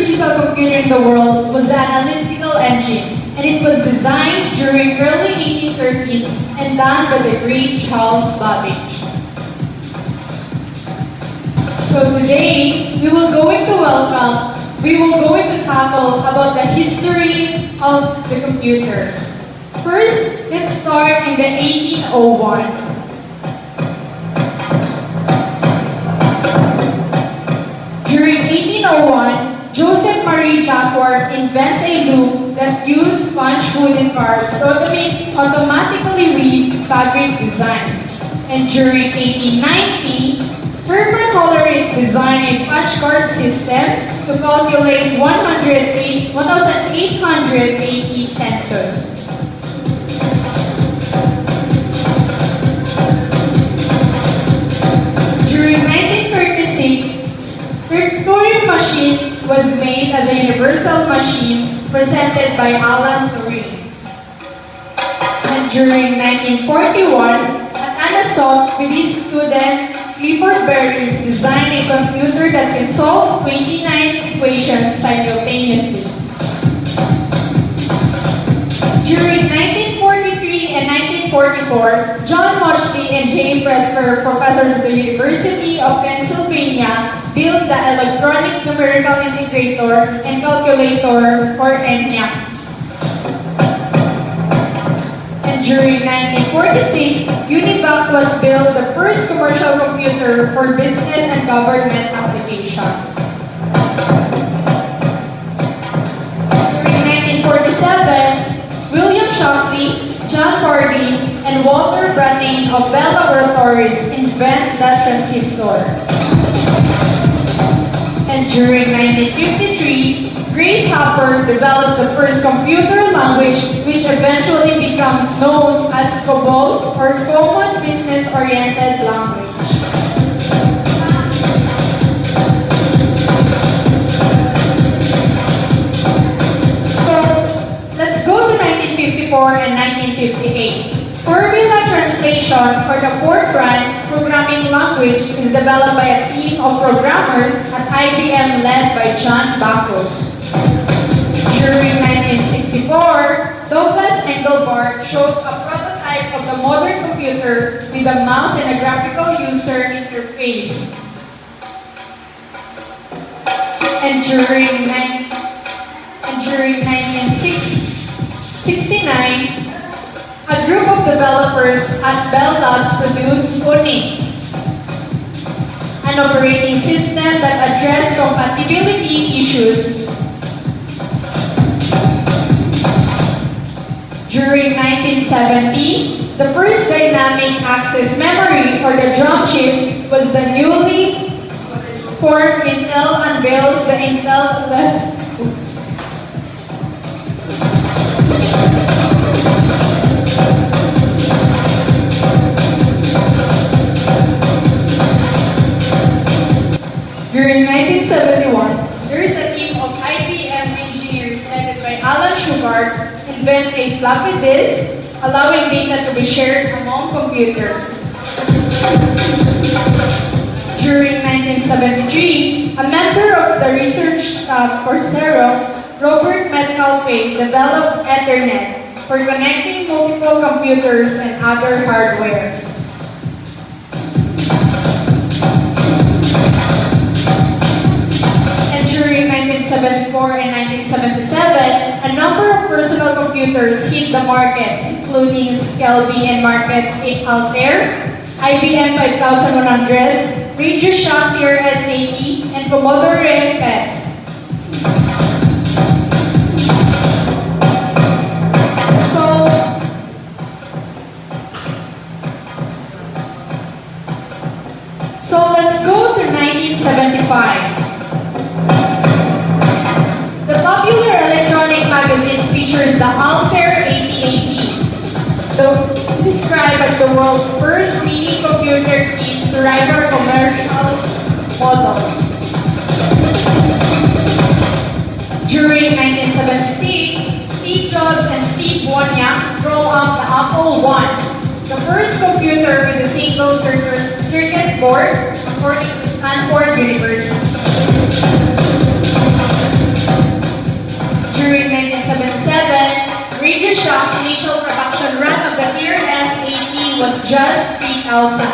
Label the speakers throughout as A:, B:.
A: digital computer in the world was the analytical engine, and it was designed during early 1830s and done by the great Charles Babbage. So today, we will going to tackle about the history of the computer. First, let's start in the 1801. During 1801, Joseph Marie Jacquard invents a loom that used sponge wooden cars to automatically weave fabric designs. And during 1890, Herman Hollerith designed a patch card system to calculate 1,880 census. During 1936, the Turing machine was made as a universal machine presented by Alan Turing. And during 1941, at Anasoc, with his student Clifford Berry designed a computer that can solve 29 equations simultaneously. During 1943 and 1944, John Moshley and J. Presper, professors at the University of Pennsylvania, built the electronic numerical integrator and calculator, or ENIAC. And during 1946, Univac was built the first commercial computer for business and government applications. During 1947, William Shockley, John Hardy, and Walter Brattain of Bell Laboratories invent the transistor. And during 1953, Grace Hopper develops the first computer language which eventually becomes known as COBOL, or Common Business Oriented Language. So, let's go to 1954 and 1958. Formula Translation, or the Fortran programming language, is developed by a team of programmers at IBM led by John Backus. During 1964, Douglas Engelbart shows a prototype of the modern computer with a mouse and a graphical user interface. And during 1969, a group of developers at Bell Labs produced Unix, an operating system that addressed compatibility issues. During 1970, the first dynamic access memory, or the drum chip, was the newly formed Intel unveils the Intel 11. During 1971, there is a team of IBM engineers led by Alan Shugart invent a floppy disk, allowing data to be shared among computers. During 1973, a member of the research staff for Xerox, Robert Metcalfe, develops Ethernet for connecting multiple computers and other hardware. During 1974 and 1977, a number of personal computers hit the market, including Skelby and Market Altair, IBM 5100, Radio Shack TR-S80, and Commodore PET. So let's go to 1975. The popular electronic magazine features the Altair 8080, described as the world's first mini computer kit to rival commercial models. During 1976, Steve Jobs and Steve Wozniak rolled out the Apple I, the first computer with a single circuit board, according to Stanford University. 1977, Radio Shack's initial production run of the ERS-80 was just 3,000.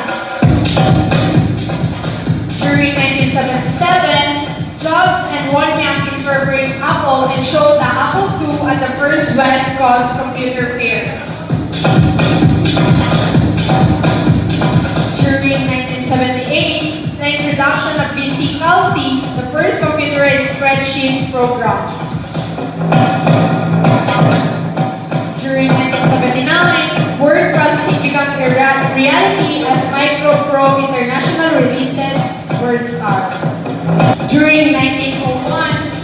A: During 1977, Jobs and Wozniak incorporated Apple and showed the Apple II at the first West Coast Computer Fair. During 1978, the introduction of BC-CALC, the first computerized spreadsheet program. During 1979, word processing becomes a reality as MicroPro International releases WordStar. During 1981,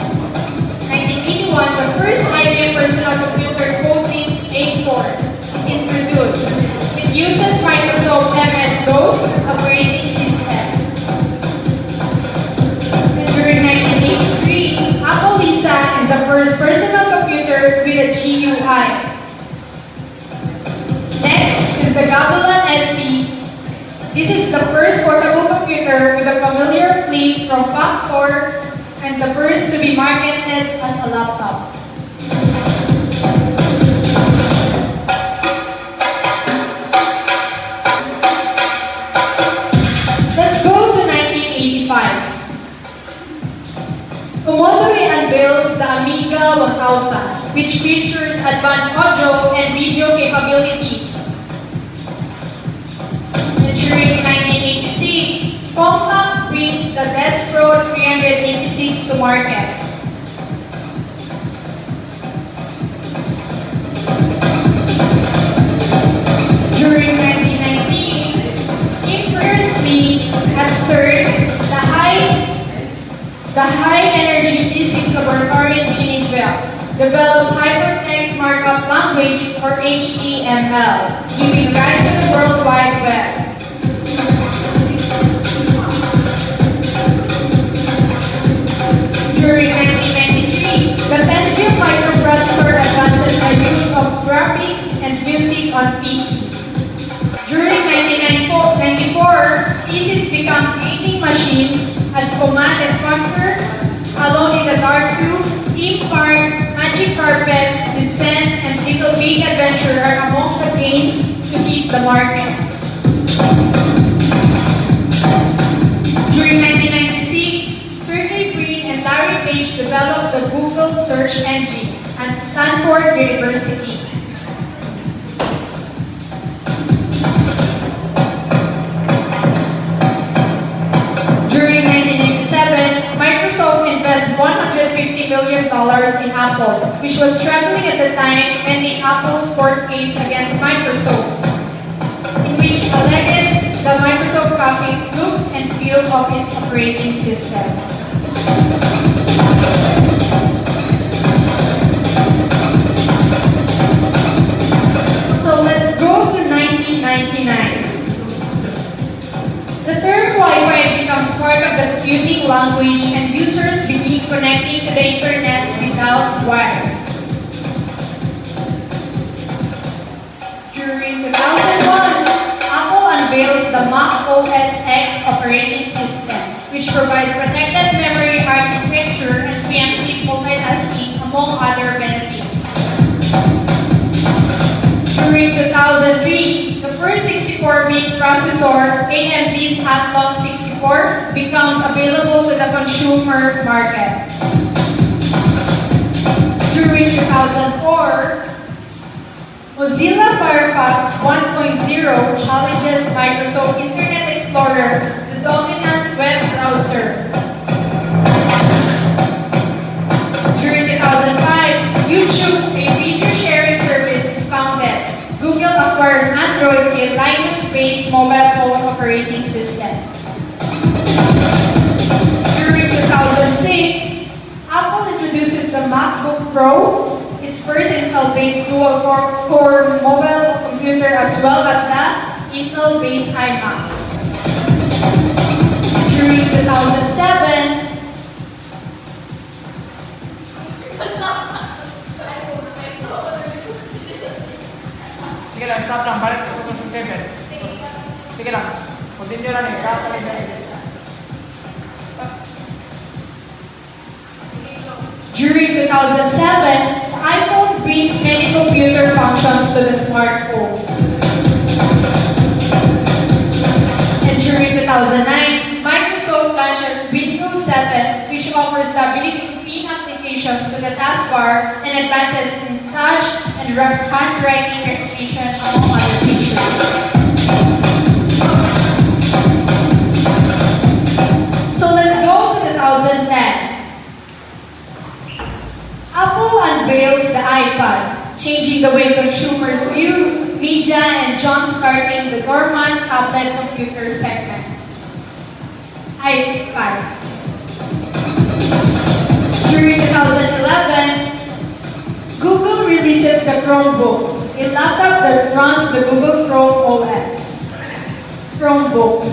A: the first IBM personal computer coding A4 is introduced. It uses Microsoft MS-DOS operating system. And during 1983, Apple Lisa is the first personal computer with a GUI. Next is the Gavilan SC. This is the first portable computer with a familiar flip from Factor and the first to be marketed as a laptop. Let's go to 1985. Commodore unveils the Amiga 1000, which features advanced audio and video capabilities. During 1986, Compaq brings the Despro 386 to market. During 1990, Inversely observed the high energy physics laboratory in Geneva develops hypertext markup language or HTML, giving rise to the World Wide Web. During 1993, the Pentium microprocessor advances the use of graphics and music on PCs. During 1994, PCs become creating machines as Command and Conquer, Alone in the Dark 2, Theme Park, Magic Carpet, Descent, and Little Big Adventure are among the games to hit the market. During 1996, Sergey Brin and Larry Page developed the Google search engine at Stanford University. During 1987, Microsoft invested $150 million in Apple, which was struggling at the time pending Apple's court case against Microsoft, in which it alleged the Microsoft copied look and feel of its operating system. So let's go to 1999. The term Wi-Fi becomes part of the computing language and users begin connecting to the internet without wires. During 2001, Apple unveils the Mac OS X operating system, which provides protected memory architecture and preemptive multitasking, among other benefits. During 2003, the first 64-bit processor, AMD's Athlon 64, becomes available to the consumer market. During 2004, Mozilla Firefox 1.0 challenges Microsoft Internet Explorer, the dominant web browser. During 2005, YouTube, a video sharing service, is founded. Google acquires Android, a Linux-based mobile phone operating system. During 2006, Apple introduces the MacBook Pro, its first Intel-based dual-core mobile computer, as well as the Intel-based iMac. During 2007,
B: sige lang, stop lang, balik ko 2007. Sige lang, continue lang eh, kakalik na eh.
A: during 2007, the computer functions to the smartphone. And during 2009, Microsoft launches Windows 7, which offers the ability to pin applications to the taskbar and advances in touch and handwriting recognition, among other features. So let's go to 2010. Apple unveils the iPad, changing the way consumers view media and jump-starting the dormant tablet computer segment. iPad. During 2011, Google releases the Chromebook, a laptop that runs the Google Chrome OS. Chromebook.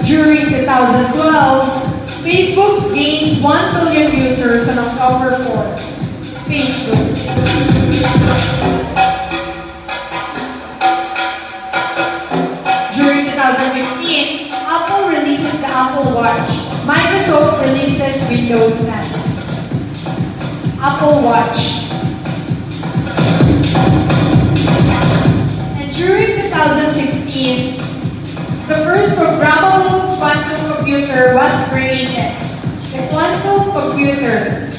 A: During 2012, Facebook gains 1 billion users on October 4. Facebook. During 2015, Apple releases the Apple Watch. Microsoft releases Windows 10. Apple Watch. And during 2016, the first programmable quantum computer was created. The quantum computer.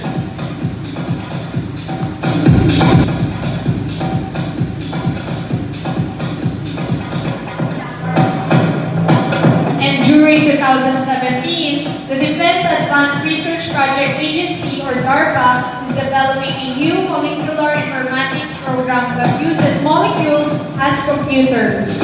A: And during 2017, the Defense Advanced Research Project Agency, or DARPA, is developing a new molecular informatics program that uses molecules as computers.